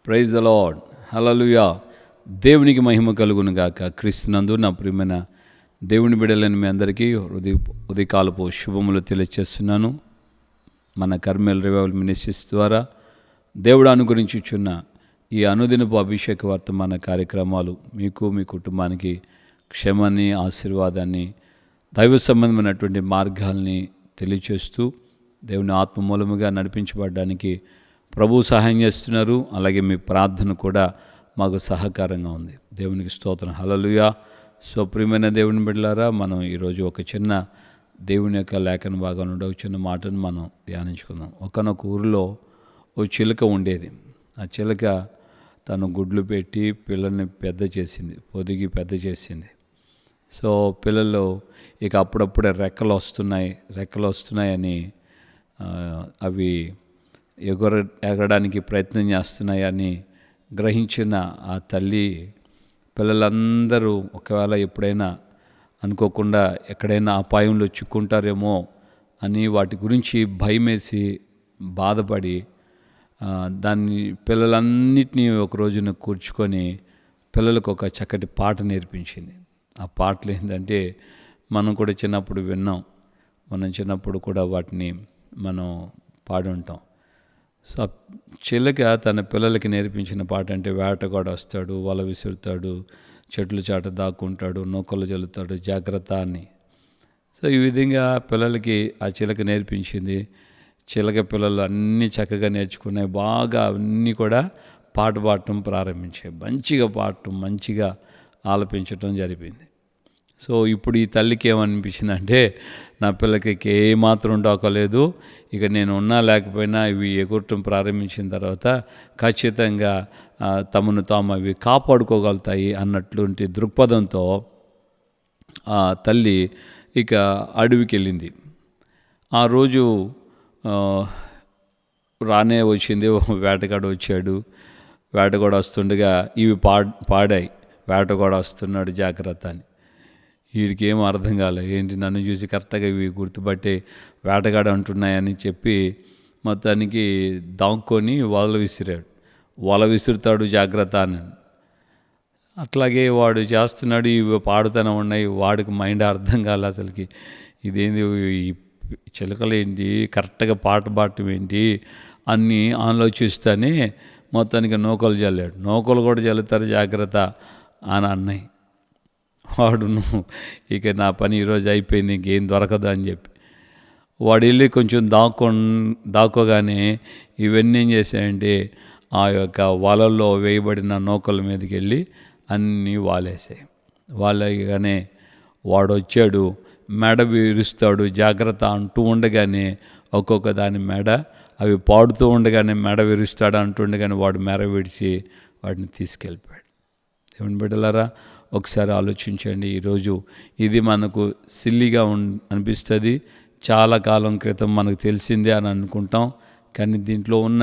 Praise the lord. హల్లెలూయా. దేవునికి మహిమ కలుగును గాక. క్రీస్తునందు నా ప్రియమైన దేవుని బిడ్డలని మీ అందరికీ ఉదయకాలపు శుభములు తెలియజేస్తున్నాను. మన కర్మేల్ రివైవల్ మినిస్ట్రీస్ ద్వారా దేవుడు అనుగ్రహించుచున్న ఈ అనుదినపు అభిషేక వర్తమాన కార్యక్రమాలు మీకు మీ కుటుంబానికి క్షేమాన్ని, ఆశీర్వాదాన్ని, దైవ సంబంధమైనటువంటి మార్గాల్ని తెలియచేస్తూ దేవుని ఆత్మ మూలముగా నడిపించబడడానికి ప్రభు సహాయం చేస్తున్నారు. అలాగే మీ ప్రార్థన కూడా మాకు సహకారంగా ఉంది. దేవునికి స్తోత్రం. హల్లెలూయా. సో ప్రియమైన దేవుని బిడ్డలారా, మనం ఈరోజు ఒక చిన్న దేవుని యొక్క లేఖన భాగం నుండి ఒక చిన్న మాటను మనం ధ్యానించుకుందాం. ఒకనొక ఊరిలో ఓ చిలుక ఉండేది. ఆ చిలుక తను గుడ్లు పెట్టి పిల్లల్ని పెద్ద చేసింది, పొదిగి పెద్ద చేసింది. సో పిల్లలు ఇక అప్పుడప్పుడే రెక్కలు వస్తున్నాయని అవి ఎగరడానికి ప్రయత్నం చేస్తున్నాయని గ్రహించిన ఆ తల్లి పిల్లలందరూ ఒకవేళ ఎప్పుడైనా అనుకోకుండా ఎక్కడైనా అపాయంలో చిక్కుంటారేమో అని వాటి గురించి భయమేసి బాధపడి దాన్ని పిల్లలన్నిటినీ ఒక రోజున కూర్చుకొని పిల్లలకు ఒక చక్కటి పాట నేర్పించింది. ఆ పాటలు ఏంటంటే మనం కూడా చిన్నప్పుడు విన్నాం. మనం చిన్నప్పుడు కూడా వాటిని మనం పాడి ఉంటాం. సో చిలుక తన పిల్లలకి నేర్పించిన పాట అంటే వేటగాడు వస్తాడు, వల విసురుతాడు, చెట్లు చాట దాక్కుంటాడు, నూకలు చల్లుతాడు, జాగ్రత్త అని. సో ఈ విధంగా పిల్లలకి ఆ చిలుక నేర్పించింది. చిలక పిల్లలు అన్నీ చక్కగా నేర్చుకున్నాయి. బాగా అన్నీ కూడా పాట పాడటం ప్రారంభించాయి. మంచిగా పాడటం, మంచిగా ఆలపించటం జరిపింది. సో ఇప్పుడు ఈ తల్లికి ఏమనిపించిందంటే, నా పిల్లకి ఏమాత్రం డోకలేదు, ఇక నేను ఉన్నా లేకపోయినా ఇవి ఎగురటం ప్రారంభించిన తర్వాత ఖచ్చితంగా తమను తాము అవి కాపాడుకోగలుగుతాయి అన్నటువంటి దృక్పథంతో ఆ తల్లి ఇక అడవికి వెళ్ళింది. ఆ రోజు రానే వచ్చింది. వేటగాడు వచ్చాడు. వేటగాడు వస్తుండగా ఇవి పాడాయి, వేటగాడు వస్తున్నాడు జాగ్రత్త అని. వీడికి ఏం అర్థం కాలే, ఏంటి నన్ను చూసి కరెక్ట్గా ఇవి గుర్తుపట్టే వేటగాడు అంటున్నాయని చెప్పి మొత్తానికి దాక్కొని వల విసురుతాడు జాగ్రత్త అని. అట్లాగే వాడు చేస్తున్నాడు, ఇవి పాడుతూనే ఉన్నాయి. వాడికి మైండ్ అర్థం కాలే అసలుకి, ఇదేంది ఈ చిలకలు ఏంటి, కరెక్ట్గా పాట పాడటం ఏంటి అన్నీ ఆలోచిస్తూనే మొత్తానికి నూకలు చల్లాడు. నూకలు కూడా చల్లుతారు జాగ్రత్త అని అన్నాయి. వాడు ఇక నా పని ఈరోజు అయిపోయింది, ఇంకేం దొరకదు అని చెప్పి వాడు వెళ్ళి కొంచెం దాక్కోగానే ఇవన్నీ ఏం చేశాయంటే ఆ యొక్క వలల్లో వేయబడిన నూకల మీదకి వెళ్ళి అన్నీ వాలేసాయి. వాలేగానే వాడు వచ్చాడు, మెడ విరుస్తాడు జాగ్రత్త అంటూ ఉండగానే ఒక్కొక్క దాని మెడ, అవి పాడుతూ ఉండగానే మెడ విరుస్తాడు అంటుండగానే వాడు మెడ విడిచి వాటిని తీసుకెళ్ళిపోయాడు. దేవుని బిడ్డలారా, ఒకసారి ఆలోచించండి. ఈరోజు ఇది మనకు సిల్లిగా అనిపిస్తుంది, చాలా కాలం క్రితం మనకు తెలిసిందే అని అనుకుంటాం. కానీ దీంట్లో ఉన్న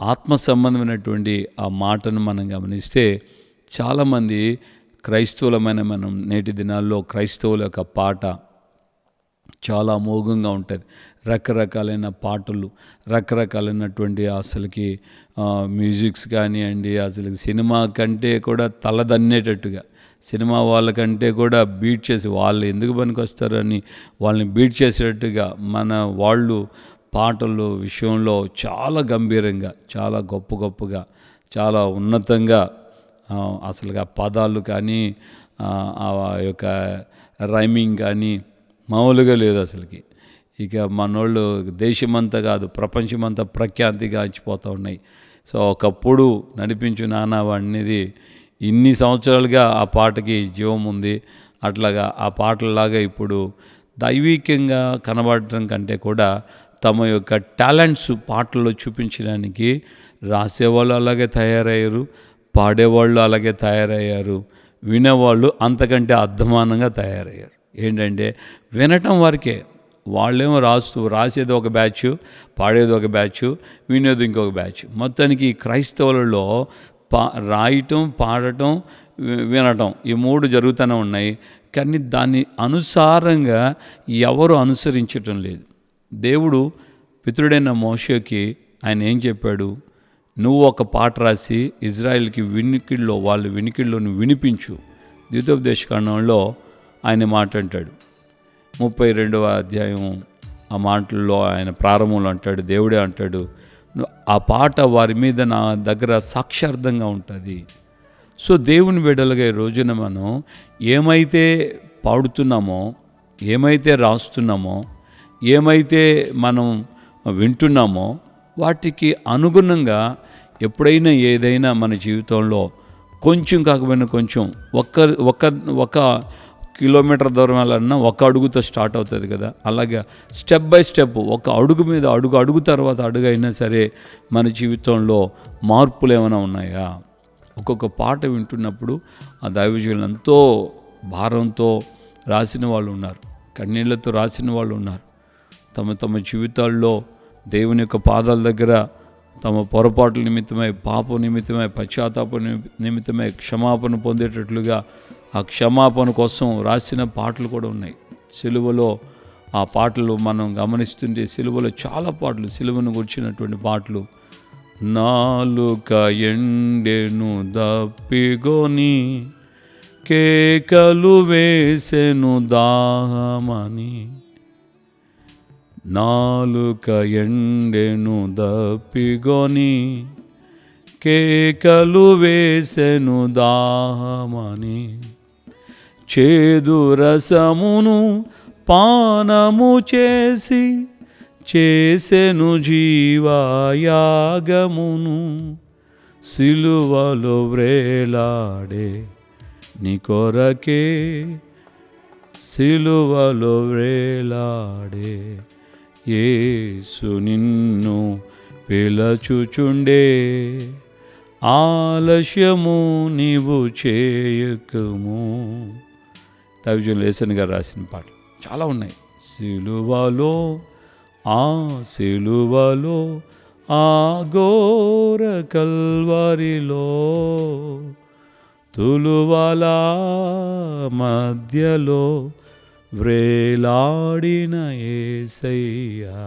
ఆత్మ సంబంధమైనటువంటి ఆ మాటను మనం గమనిస్తే చాలామంది క్రైస్తవులమైన మనం నేటి దినాల్లో క్రైస్తవుల యొక్క పాట చాలా అమోఘంగా ఉంటుంది. రకరకాలైన పాటలు, రకరకాలైనటువంటి అసలుకి మ్యూజిక్స్ కానివ్వండి, అసలు సినిమా కంటే కూడా తలదన్నేటట్టుగా, సినిమా వాళ్ళకంటే కూడా బీట్ చేసి వాళ్ళు ఎందుకు పనికొస్తారని వాళ్ళని బీట్ చేసేటట్టుగా మన వాళ్ళు పాటలు విషయంలో చాలా గంభీరంగా, చాలా గొప్పగా, చాలా ఉన్నతంగా అసలుగా పదాలు కానీ ఆ యొక్క రైమింగ్ కానీ మామూలుగా లేదు అసలుకి. ఇక మనోళ్ళు దేశమంతా కాదు ప్రపంచమంతా ప్రఖ్యాతిగాంచిపోతూ ఉన్నాయి. సో ఒకప్పుడు నడిపించు నాన్నవాడినిది ఇన్ని సంవత్సరాలుగా ఆ పాటకి జీవం ఉంది. అట్లాగా ఆ పాటలాగా ఇప్పుడు దైవికంగా కనబడటం కంటే కూడా తమ యొక్క టాలెంట్స్ పాటల్లో చూపించడానికి రాసేవాళ్ళు అలాగే తయారయ్యారు, పాడేవాళ్ళు అలాగే తయారయ్యారు, వినేవాళ్ళు అంతకంటే అధ్వానంగా తయారయ్యారు. ఏంటంటే వినటం వరకే, వాళ్ళేమో రాసేది ఒక బ్యాచ్, పాడేది ఒక బ్యాచ్, వినేది ఇంకొక బ్యాచ్. మొత్తానికి క్రైస్తవులలో రాయటం, పాడటం, వినటం ఈ మూడు జరుగుతూనే ఉన్నాయి. కానీ దాన్ని అనుసారంగా ఎవరు అనుసరించటం లేదు. దేవుడు పితరుడైన మోషేకి ఆయన ఏం చెప్పాడు, నువ్వు ఒక పాట రాసి ఇజ్రాయెల్కి వాళ్ళ వినికిడిలో నువ్వు వినిపించు. ద్వితోపదేశకాండంలో ఆయన మాట అంటాడు, 32వ అధ్యాయం ఆ మాటల్లో ఆయన ప్రారంభంలో అంటాడు, దేవుడే అంటాడు, ఆ పాట వారి మీద నా దగ్గర సాక్ష్యార్థంగా ఉంటుంది. సో దేవుని బిడ్డలుగా ఈ రోజున మనం ఏమైతే పాడుతున్నామో, ఏమైతే రాస్తున్నామో, ఏమైతే మనం వింటున్నామో వాటికి అనుగుణంగా ఎప్పుడైనా ఏదైనా మన జీవితంలో కొంచెం కాకపోయినా కొంచెం ఒక కిలోమీటర్ దూరం వెళ్ళాలన్నా ఒక అడుగుతో స్టార్ట్ అవుతుంది కదా. అలాగే స్టెప్ బై స్టెప్ ఒక అడుగు మీద అడుగు తర్వాత అడుగు అయినా సరే మన జీవితంలో మార్పులు ఏమైనా ఉన్నాయా? ఒక్కొక్క పాట వింటున్నప్పుడు ఆ దైవజనులు ఎంతో భారంతో రాసిన వాళ్ళు ఉన్నారు, కన్నీళ్లతో రాసిన వాళ్ళు ఉన్నారు. తమ జీవితాల్లో దేవుని యొక్క పాదాల దగ్గర తమ పొరపాట్ల నిమిత్తమై, పాప నిమిత్తమై, పశ్చాత్తాప నిమిత్తమై క్షమాపణ పొందేటట్లుగా ఆ క్షమాపణ కోసం రాసిన పాటలు కూడా ఉన్నాయి. సిలువలో ఆ పాటలు మనం గమనిస్తుంటే సిలువలో చాలా పాటలు, సిలువను గుర్చినటువంటి పాటలు. నాలుక ఎండెను దప్పిగొని కేకలు వేసెను దాహమని, నాలుక ఎండెను దప్పిగొని కేకలు వేసెను దాహమని, చేదు రసమును పానము చేసి చేసెను జీవయాగమును, సిలువలో వ్రేలాడే నీ కొరకే, సిలువలో వ్రేలాడే యేసు నిన్ను పిలచుచుండే, ఆలస్యము నీవు చేయకము. దైవజనులు యేసన్ గారు రాసిన పాటలు చాలా ఉన్నాయి. సిలువలో సిలువలో ఆ ఘోర కల్వరిలో తులువల మధ్యలో వ్రేలాడిన యేసయ్యా.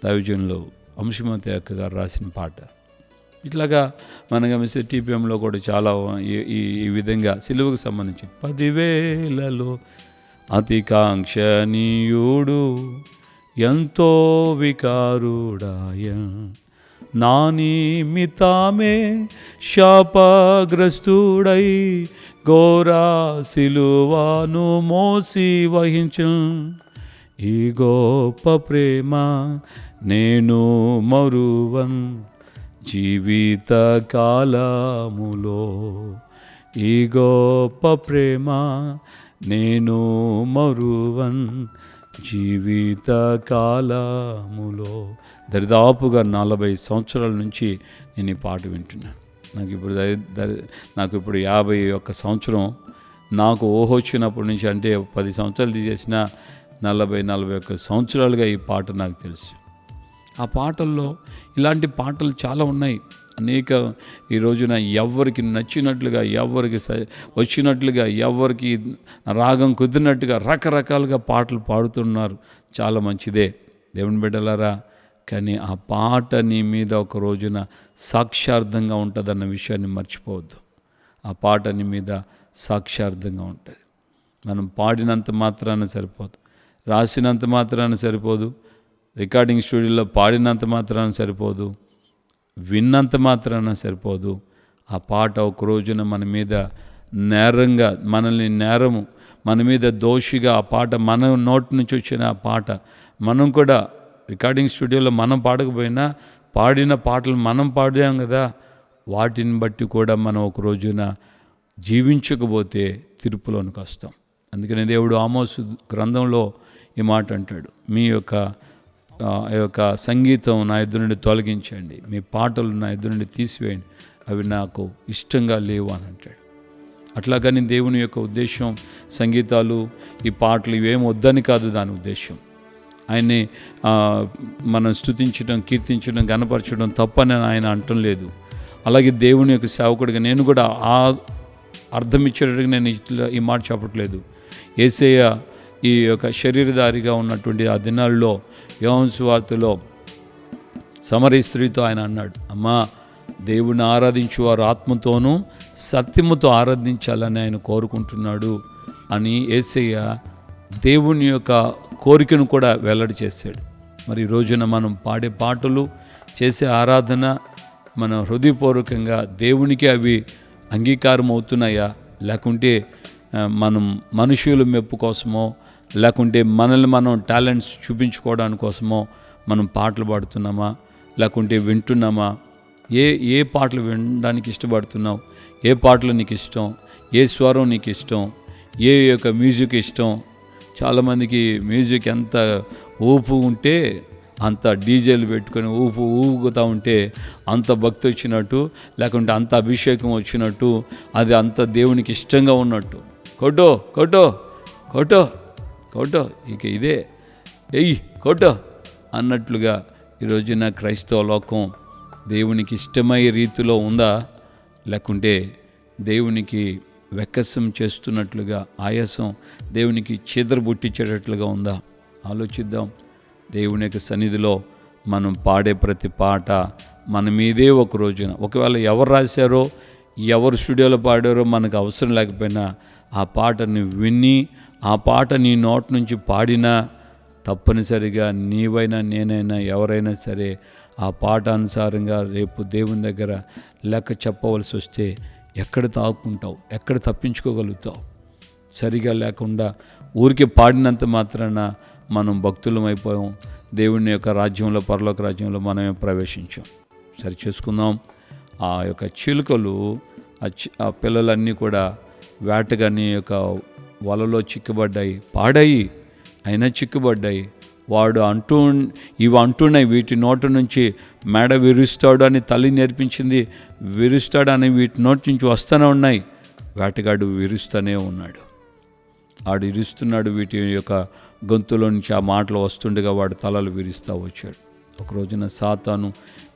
దైవజనులు అంశుమతి అక్క గారు రాసిన పాట. ఇట్లాగా మనం గమనిస్తే టీపీఎంలో కూడా చాలా ఈ విధంగా సిలువకు సంబంధించి 10,000లో అతి కాంక్షణీయుడు ఎంతో వికారుడాయ, నా నిమిత్తమే శాపగ్రస్తుడై ఘోర సిలువను మోసి వహించు, ఈ గొప్ప ప్రేమ నేను మరువన్ జీవిత కాలములో, ఈ గొప్ప ప్రేమ నేను మరువన్ జీవిత కాలములో. దరిదాపుగా 40 సంవత్సరాల నుంచి నేను ఈ పాట వింటున్నాను. నాకు ఇప్పుడు 51 సంవత్సరం. నాకు వచ్చినప్పటి నుంచి, అంటే 10 సంవత్సరాలు తీసేసిన 40-41 సంవత్సరాలుగా ఈ పాట నాకు తెలుసు. ఆ పాటల్లో ఇలాంటి పాటలు చాలా ఉన్నాయి. అనేక ఈ రోజున ఎవరికి నచ్చినట్లుగా, ఎవరికి వచ్చినట్లుగా, ఎవరికి రాగం కుదిరినట్టుగా రకరకాలుగా పాటలు పాడుతున్నారు. చాలా మంచిదే దేవుని బిడ్డలారా. కానీ ఆ పాట నీ మీద ఒక రోజున సాక్ష్యార్థంగా ఉంటుందన్న విషయాన్ని మర్చిపోవద్దు. ఆ పాట నీ మీద సాక్ష్యార్థంగా ఉంటుంది. మనం పాడినంత మాత్రాన సరిపోదు, రాసినంత మాత్రాన సరిపోదు, రికార్డింగ్ స్టూడియోలో పాడినంత మాత్రాన సరిపోదు, విన్నంత మాత్రాన సరిపోదు. ఆ పాట ఒక రోజున మన మీద నేరంగా, నేరము మన మీద దోషిగా ఆ పాట, మన నోటి నుంచి వచ్చిన ఆ పాట మనం కూడా రికార్డింగ్ స్టూడియోలో మనం పాడకపోయినా పాడిన పాటలు మనం పాడాం కదా, వాటిని బట్టి కూడా మనం ఒక రోజున జీవించకపోతే తీర్పులోనికి వస్తాం. అందుకని దేవుడు ఆమోసు గ్రంథంలో ఈ మాట అంటాడు, మీ యొక్క సంగీతం నా ఎదురు నుండి తొలగించండి, మీ పాటలు నా ఎదురు నుండి తీసివేయండి, అవి నాకు ఇష్టంగా లేవు అని అంటాడు. అట్లాగని దేవుని యొక్క ఉద్దేశం సంగీతాలు, ఈ పాటలు ఇవేం వద్దని కాదు దాని ఉద్దేశం. ఆయన్ని మనం స్తుతించడం, కీర్తించడం, గణపరచడం తప్పని ఆయన అంటం లేదు. అలాగే దేవుని యొక్క సేవకుడిగా నేను కూడా ఆ అర్థం ఇచ్చేటట్టుగా నేను ఇట్లా ఈ మాట చెప్పట్లేదు. యేసయ్య ఈ యొక్క శరీరధారిగా ఉన్నటువంటి ఆ దినాల్లో యోహాను సువార్తలో సమరయ స్త్రీతో ఆయన అన్నాడు, అమ్మా, దేవుని ఆరాధించు వారు ఆత్మతోనూ సత్యముతో ఆరాధించాలని ఆయన కోరుకుంటున్నాడు అని యేసయ్య దేవుని యొక్క కోరికను కూడా వెల్లడి చేశాడు. మరి ఈ రోజున మనం పాడే పాటలు, చేసే ఆరాధన మన హృదయపూర్వకంగా దేవునికి అవి అంగీకారం అవుతున్నాయా, లేకుంటే మనం మనుషుల మెప్పు కోసమో, లేకుంటే మనల్ని మనం టాలెంట్స్ చూపించుకోవడానికి కోసమో మనం పాటలు పాడుతున్నామా, లేకుంటే వింటున్నామా? ఏ పాటలు వినడానికి ఇష్టపడుతున్నావు? ఏ పాటలు నీకు ఇష్టం? ఏ స్వరం నీకు ఇష్టం? ఏ యొక్క మ్యూజిక్ ఇష్టం? చాలామందికి మ్యూజిక్ ఎంత ఊపు ఉంటే అంత డీజేలు పెట్టుకొని ఊపుతూ ఉంటే అంత భక్తి వచ్చినట్టు, లేకుంటే అంత అభిషేకం వచ్చినట్టు, అది అంత దేవునికి ఇష్టంగా ఉన్నట్టు. కొట్టో కొట్టో కొట్టో కొట్టో, ఇక ఇదే ఎయ్యి కొట్టో అన్నట్లుగా ఈరోజున క్రైస్తవ లోకం దేవునికి ఇష్టమయ్యే రీతిలో ఉందా, లేకుంటే దేవునికి వెక్కసం చేస్తున్నట్లుగా, ఆయాసం దేవునికి చీదరబుట్టించేటట్లుగా ఉందా? ఆలోచిద్దాం. దేవుని యొక్క సన్నిధిలో మనం పాడే ప్రతి పాట మన మీదే ఒక రోజున, ఒకవేళ ఎవరు రాశారో, ఎవరు స్టూడియోలో పాడారో మనకు అవసరం లేకపోయినా, ఆ పాటని విని ఆ పాట నీ నోటి నుంచి పాడినా తప్పనిసరిగా నీవైనా నేనైనా ఎవరైనా సరే ఆ పాట అనుసారంగా రేపు దేవుని దగ్గర లెక్క చెప్పవలసి వస్తే ఎక్కడ తాకుంటావు, ఎక్కడ తప్పించుకోగలుగుతావు? సరిగా లేకుండా ఊరికే పాడినంత మాత్రాన మనం భక్తులం అయిపోయాం. దేవుని యొక్క రాజ్యంలో, పరలోక రాజ్యంలో మనమే ప్రవేశించాం. సరి చేసుకుందాం. ఆ యొక్క చిలుకలు, ఆ పిల్లలన్నీ కూడా వేటగాని యొక్క వలలో చిక్కుబడ్డాయి, పాడాయి, అయినా చిక్కుబడ్డాయి. వాడు ఇవి అంటున్నాయి, వీటి నోటి నుంచి మెడ విరుస్తాడు అని తల్లి నేర్పించింది, విరుస్తాడు అని వీటి నోటి నుంచి వస్తూనే ఉన్నాయి. వేటగాడు విరుస్తూనే ఉన్నాడు, ఆడు ఇరుస్తున్నాడు. వీటి యొక్క గొంతులో నుంచి ఆ మాటలు వస్తుండగా వాడు తలలు విరుస్తూ వచ్చాడు. ఒక రోజున సాతాను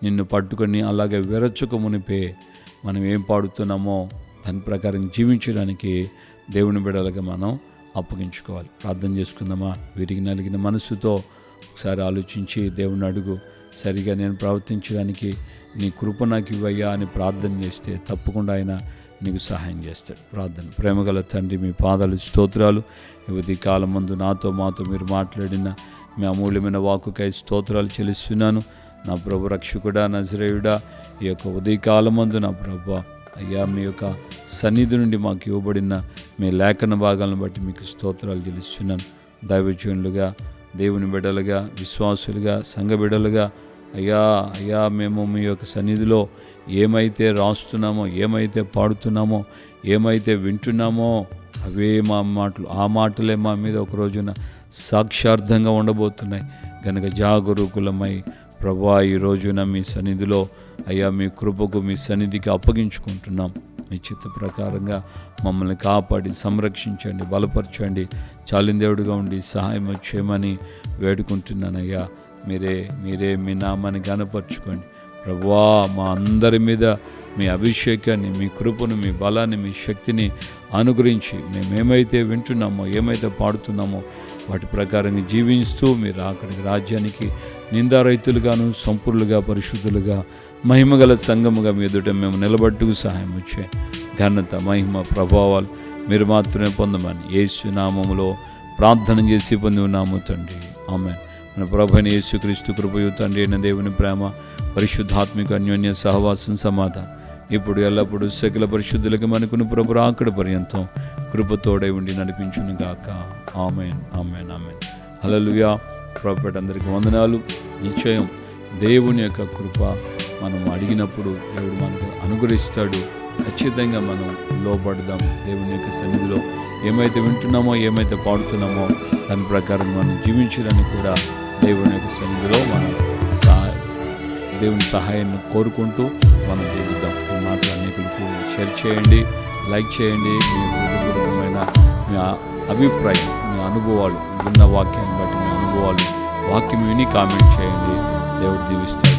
నిన్ను పట్టుకొని అలాగే విరచుక మునిపే మనం ఏం పాడుతున్నామో దాని ప్రకారం జీవించడానికి దేవుని బిడ్డలుగా మనం అప్పగించుకోవాలి. ప్రార్థన చేసుకుందామా? విరిగి నలిగిన మనసుతో ఒకసారి ఆలోచించి దేవుని అడుగు, సరిగా నేను ప్రవర్తించడానికి నీ కృప నాకు ఇవ్వయ్యా అని ప్రార్థన చేస్తే తప్పకుండా ఆయన నీకు సహాయం చేస్తాడు. ప్రార్థన. ప్రేమగల తండ్రి, మీ పాదాలు స్తోత్రాలు. ఈ కాలం ముందు మాతో మీరు మాట్లాడిన మీ అమూల్యమైన వాక్కుకై స్తోత్రాలు చెల్లిస్తున్నాను. నా ప్రభు రక్షకుడా, నజరేయుడా, ఈ యొక్క ఉదయకాలం ముందు నా ప్రభు అయ్యా, మీ యొక్క సన్నిధి నుండి మాకు ఇవ్వబడిన మీ లేఖన భాగాలను బట్టి మీకు స్తోత్రాలు చెల్లిస్తున్నాను. దైవజనులుగా, దేవుని బిడ్డలుగా, విశ్వాసులుగా, సంఘ బిడ్డలుగా అయ్యా మేము మీ యొక్క సన్నిధిలో ఏమైతే రాస్తున్నామో, ఏమైతే పాడుతున్నామో, ఏమైతే వింటున్నామో అవే మా మాటలు, ఆ మాటలే మా మీద ఒక రోజున సాక్షార్థంగా ఉండబోతున్నాయి. కనుక జాగరూకులమై ప్రభువా, ఈ రోజున మీ సన్నిధిలో అయ్యా మీ కృపకు, మీ సన్నిధికి అప్పగించుకుంటున్నాం. మీ చిత్త ప్రకారంగా మమ్మల్ని కాపాడి సంరక్షించండి, బలపరచండి, చాలిన దేవుడిగా ఉండి సహాయం చేయమని వేడుకుంటున్నానయ్యా. మీరే మీ నామాన్ని ఘనపరచుకోండి ప్రభువా. మా అందరి మీద మీ అభిషేకాన్ని, మీ కృపను, మీ బలాన్ని, మీ శక్తిని అనుగ్రహించి మేమేమైతే వింటున్నామో, ఏమైతే పాడుతున్నామో వాటి ప్రకారంగా జీవిస్తూ మీరు అక్కడికి రాజ్యానికి నిందారైతులుగాను, సంపూర్ణులుగా, పరిశుద్ధులుగా, మహిమగల సంఘముగా మీ ఎదుట మేము నిలబట్టుకు సహాయం వచ్చే ఘనత, మహిమ, ప్రభావాలు మీరు మాత్రమే పొందమని యేసు నామములో ప్రార్థన చేసి పొంది ఉన్నాము తండ్రి. ఆమేన్. మన ప్రభువైన యేసుక్రీస్తు కృపయు తండ్రి అయిన దేవుని ప్రేమ, పరిశుద్ధాత్మిక అన్యోన్య సహవాసం, సమాధానం ఇప్పుడు ఎల్లప్పుడూ సకల పరిశుద్ధులకి మనకును ప్రభు రాకడ పర్యంతం కృపతోడై ఉండి నడిపించును గాక. ఆమేన్, ఆమేన్, ఆమేన్. హల్లెలూయా. ప్రభుపేట అందరికీ వందనాలు. నిశ్చయం దేవుని యొక్క కృప మనం అడిగినప్పుడు దేవుడు మనకు అనుగ్రహిస్తాడు. ఖచ్చితంగా మనం లోపడదాం. దేవుని యొక్క సన్నిధిలో ఏమైతే వింటున్నామో, ఏమైతే పాడుతున్నామో దాని ప్రకారం మనం జీవించడానికి కూడా దేవుని యొక్క సన్నిధిలో మనం దేవుని సహాయాన్ని కోరుకుంటూ మనం జీవిద్దాం. ఈ మాటలు అనేకులకు షేర్ చేయండి, లైక్ చేయండి. మీ హృదయపూర్వకమైన మీ అభిప్రాయం, మీ అనుభవాలు, విన్న వాక్యాన్ని బట్టి మీ అనుభవాలు, వాక్యం విని కామెంట్ చేయండి. దేవుడు దీవిస్తాడు.